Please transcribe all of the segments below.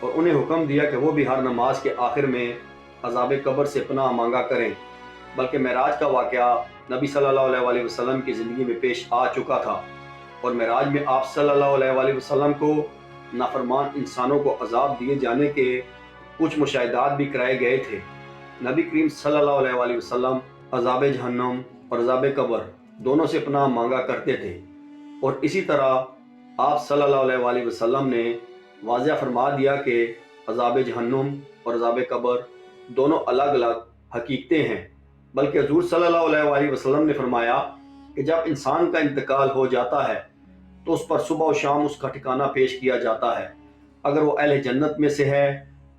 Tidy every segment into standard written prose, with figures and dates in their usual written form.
اور انہیں حکم دیا کہ وہ بھی ہر نماز کے آخر میں عذاب قبر سے پناہ مانگا کریں۔ بلکہ معراج کا واقعہ نبی صلی اللہ علیہ وسلم کی زندگی میں پیش آ چکا تھا، اور معراج میں آپ صلی اللہ علیہ وسلم کو نافرمان انسانوں کو عذاب دیے جانے کے کچھ مشاہدات بھی کرائے گئے تھے۔ نبی کریم صلی اللہ علیہ وسلم عذاب جہنم اور عذاب قبر دونوں سے پناہ مانگا کرتے تھے، اور اسی طرح آپ صلی اللہ علیہ وسلم نے واضح فرما دیا کہ عذاب جہنم اور عذاب قبر دونوں الگ الگ حقیقتیں ہیں۔ بلکہ حضور صلی اللہ علیہ وسلم نے فرمایا کہ جب انسان کا انتقال ہو جاتا ہے تو اس پر صبح و شام اس کا ٹھکانہ پیش کیا جاتا ہے۔ اگر وہ اہل جنت میں سے ہے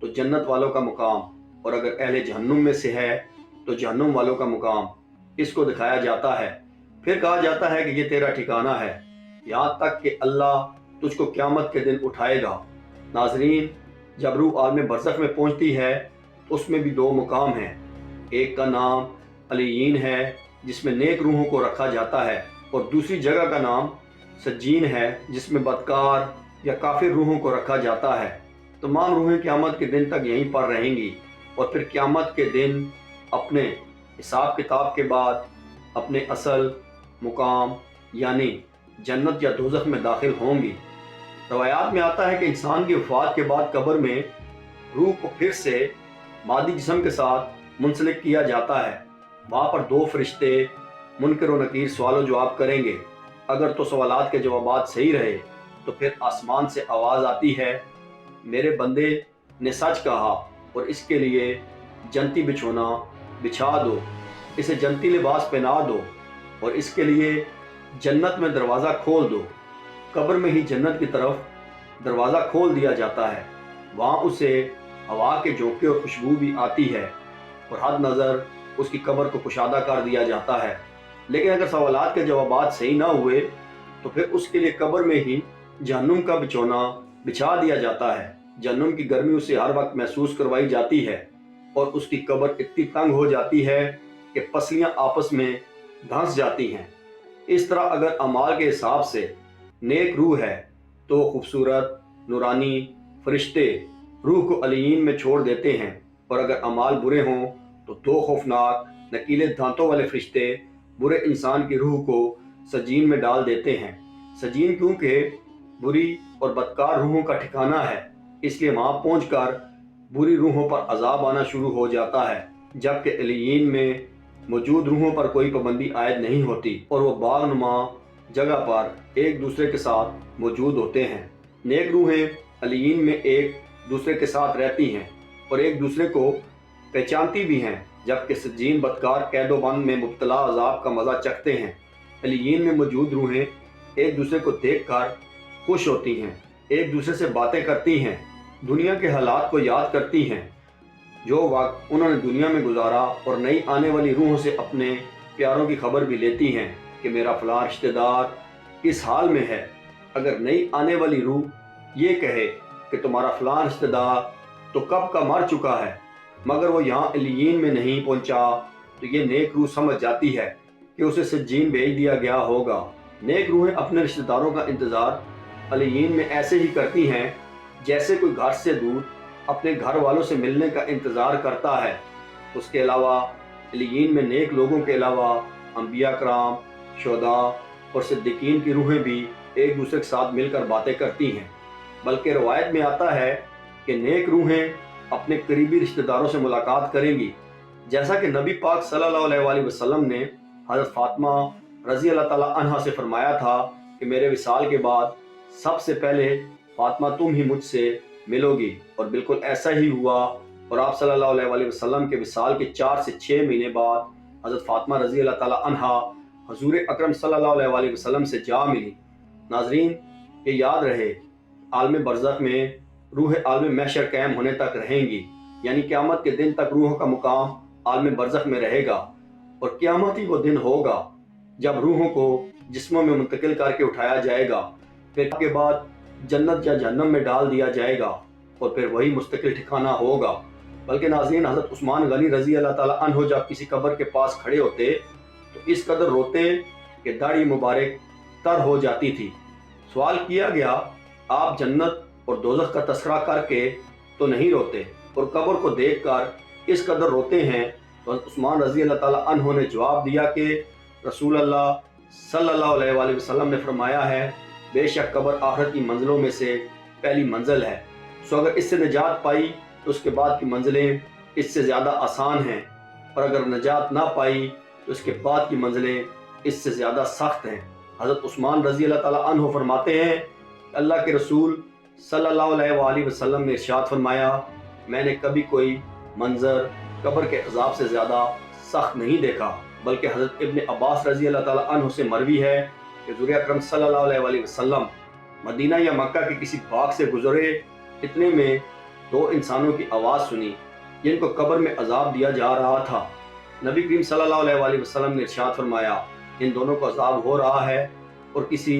تو جنت والوں کا مقام، اور اگر اہل جہنم میں سے ہے تو جہنم والوں کا مقام اس کو دکھایا جاتا ہے۔ پھر کہا جاتا ہے کہ یہ تیرا ٹھکانہ ہے، یہاں تک کہ اللہ تجھ کو قیامت کے دن اٹھائے گا۔ ناظرین، جب روح عالم برزخ میں پہنچتی ہے تو اس میں بھی دو مقام ہیں۔ ایک کا نام علیین ہے جس میں نیک روحوں کو رکھا جاتا ہے، اور دوسری جگہ کا نام سجین ہے جس میں بدکار یا کافر روحوں کو رکھا جاتا ہے۔ تمام روحیں قیامت کے دن تک یہیں پر رہیں گی، اور پھر قیامت کے دن اپنے حساب کتاب کے بعد اپنے اصل مقام یعنی جنت یا دوزخ میں داخل ہوں گی۔ روایات میں آتا ہے کہ انسان کی وفات کے بعد قبر میں روح کو پھر سے مادی جسم کے ساتھ منسلک کیا جاتا ہے۔ وہاں پر دو فرشتے منکر و نکیر سوال و جواب کریں گے۔ اگر تو سوالات کے جوابات صحیح رہے تو پھر آسمان سے آواز آتی ہے، میرے بندے نے سچ کہا، اور اس کے لیے جنتی بچھونا بچھا دو، اسے جنتی لباس پہنا دو، اور اس کے لیے جنت میں دروازہ کھول دو۔ قبر میں ہی جنت کی طرف دروازہ کھول دیا جاتا ہے۔ وہاں اسے ہوا کے جھونکے اور خوشبو بھی آتی ہے، اور حد نظر اس کی قبر کو کشادہ کر دیا جاتا ہے۔ لیکن اگر سوالات کے جوابات صحیح نہ ہوئے تو پھر اس کے لیے قبر میں ہی جہنم کا بچھونا بچھا دیا جاتا ہے۔ جہنم کی گرمی اسے ہر وقت محسوس کروائی جاتی ہے، اور اس کی قبر اتنی تنگ ہو جاتی ہے کہ پسلیاں آپس میں دھنس جاتی ہیں۔ اس طرح اگر اعمال کے حساب سے نیک روح ہے تو خوبصورت نورانی فرشتے روح کو علیین میں چھوڑ دیتے ہیں، اور اگر اعمال برے ہوں تو دو خوفناک نکیلے دانتوں والے فرشتے برے انسان کی روح کو سجین میں ڈال دیتے ہیں۔ سجین کیونکہ بری اور بدکار روحوں کا ٹھکانہ ہے، اس لیے وہاں پہنچ کر بری روحوں پر عذاب آنا شروع ہو جاتا ہے، جبکہ علیین میں موجود روحوں پر کوئی پابندی عائد نہیں ہوتی، اور وہ باغ نما جگہ پر ایک دوسرے کے ساتھ موجود ہوتے ہیں۔ نیک روحیں علیین میں ایک دوسرے کے ساتھ رہتی ہیں اور ایک دوسرے کو پہچانتی بھی ہیں، جبکہ سجین بدکار قید و بند میں مبتلا عذاب کا مزہ چکھتے ہیں۔ علیین میں موجود روحیں ایک دوسرے کو دیکھ کر خوش ہوتی ہیں، ایک دوسرے سے باتیں کرتی ہیں، دنیا کے حالات کو یاد کرتی ہیں جو وقت انہوں نے دنیا میں گزارا، اور نئی آنے والی روحوں سے اپنے پیاروں کی خبر بھی لیتی ہیں کہ میرا فلاں رشتہ دار کس حال میں ہے۔ اگر نئی آنے والی روح یہ کہے کہ تمہارا فلاں رشتہ دار تو کب کا مر چکا ہے، مگر وہ یہاں علیین میں نہیں پہنچا، تو یہ نیک روح سمجھ جاتی ہے کہ اسے سجین بھیج دیا گیا ہوگا۔ نیک روحیں اپنے رشتہ داروں کا انتظار علیین میں ایسے ہی کرتی ہیں جیسے کوئی گھر سے دور اپنے گھر والوں سے ملنے کا انتظار کرتا ہے۔ اس کے علاوہ علیین میں نیک لوگوں کے علاوہ انبیاء کرام، شہداء اور صدیقین کی روحیں بھی ایک دوسرے کے ساتھ مل کر باتیں کرتی ہیں۔ بلکہ روایت میں آتا ہے کہ نیک روحیں اپنے قریبی رشتہ داروں سے ملاقات کریں گی، جیسا کہ نبی پاک صلی اللہ علیہ وسلم نے حضرت فاطمہ رضی اللہ تعالیٰ عنہا سے فرمایا تھا کہ میرے وصال کے بعد سب سے پہلے فاطمہ تم ہی مجھ سے ملو گی، اور بالکل ایسا ہی ہوا، اور آپ صلی اللہ علیہ وسلم کے وصال کے 4 سے 6 مہینے بعد حضرت فاطمہ رضی اللہ تعالیٰ عنہا حضور اکرم صلی اللہ علیہ وسلم سے جا ملی۔ ناظرین، یہ یاد رہے، عالم برزخ میں روح عالم محشر قائم ہونے تک رہیں گی، یعنی قیامت کے دن تک روحوں کا مقام عالم برزخ میں رہے گا، اور قیامت ہی وہ دن ہوگا جب روحوں کو جسموں میں منتقل کر کے اٹھایا جائے گا، پھر کے بعد جنت یا جہنم میں ڈال دیا جائے گا، اور پھر وہی مستقل ٹھکانہ ہوگا۔ بلکہ ناظرین، حضرت عثمان غنی رضی اللہ تعالیٰ عنہ جب کسی قبر کے پاس کھڑے ہوتے تو اس قدر روتے کہ داڑھی مبارک تر ہو جاتی تھی۔ سوال کیا گیا، آپ جنت اور دوزخ کا تذکرہ کر کے تو نہیں روتے اور قبر کو دیکھ کر اس قدر روتے ہیں؟ تو حضرت عثمان رضی اللہ تعالیٰ عنہ نے جواب دیا کہ رسول اللہ صلی اللہ علیہ وآلہ وسلم نے فرمایا ہے بے شک قبر آخرت کی منزلوں میں سے پہلی منزل ہے، سو اگر اس سے نجات پائی تو اس کے بعد کی منزلیں اس سے زیادہ آسان ہیں، اور اگر نجات نہ پائی تو اس کے بعد کی منزلیں اس سے زیادہ سخت ہیں۔ حضرت عثمان رضی اللہ تعالیٰ عنہ فرماتے ہیں کہ اللہ کے رسول صلی اللہ علیہ وآلہ وسلم نے ارشاد فرمایا میں نے کبھی کوئی منظر قبر کے عذاب سے زیادہ سخت نہیں دیکھا، بلکہ حضرت ابن عباس رضی اللہ تعالیٰ عنہ سے مروی ہے کہ حضور اکرم صلی اللہ علیہ وآلہ وسلم مدینہ یا مکہ کے کسی باغ سے گزرے، اتنے میں دو انسانوں کی آواز سنی جن کو قبر میں عذاب دیا جا رہا تھا۔ نبی کریم صلی اللہ علیہ وآلہ وسلم نے ارشاد فرمایا ان دونوں کو عذاب ہو رہا ہے اور کسی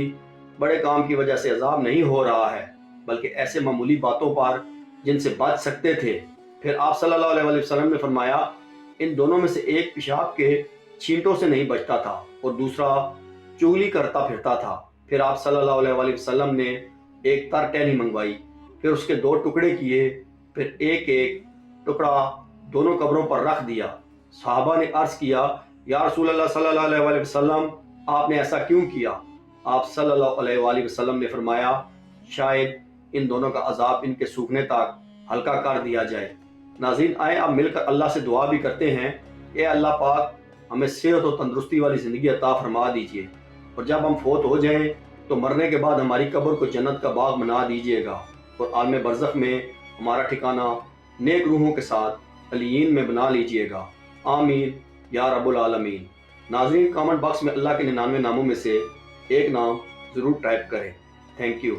بڑے کام کی وجہ سے عذاب نہیں ہو رہا ہے، بلکہ ایسے معمولی باتوں پر جن سے بچ سکتے تھے۔ پھر آپ صلی اللہ علیہ وآلہ وسلم نے فرمایا ان دونوں میں سے ایک پیشاب کے چھینٹوں سے نہیں بچتا تھا اور دوسرا چغلی کرتا پھرتا تھا۔ پھر آپ صلی اللہ علیہ وآلہ وسلم نے ایک تر ٹہنی منگوائی، پھر اس کے دو ٹکڑے کیے، پھر ایک ایک ٹکڑا دونوں قبروں پر رکھ دیا۔ صحابہ نے عرض کیا یا رسول اللہ صلی اللہ علیہ وآلہ وسلم آپ نے ایسا کیوں کیا؟ آپ صلی اللہ علیہ وآلہ وسلم نے فرمایا شاید ان دونوں کا عذاب ان کے سوکھنے تک ہلکا کر دیا جائے۔ ناظرین آئیں اب مل کر اللہ سے دعا بھی کرتے ہیں کہ اے اللہ پاک ہمیں صحت و تندرستی والی زندگی عطا فرما دیجیے، اور جب ہم فوت ہو جائیں تو مرنے کے بعد ہماری قبر کو جنت کا باغ بنا دیجیے گا، اور عالم برزخ میں ہمارا ٹھکانہ نیک روحوں کے ساتھ علیین میں بنا لیجیے گا، آمین یا رب العالمین۔ ناظرین کامنٹ باکس میں اللہ کے 99 ناموں میں سے ایک نام ضرور ٹائپ کریں۔ Thank you.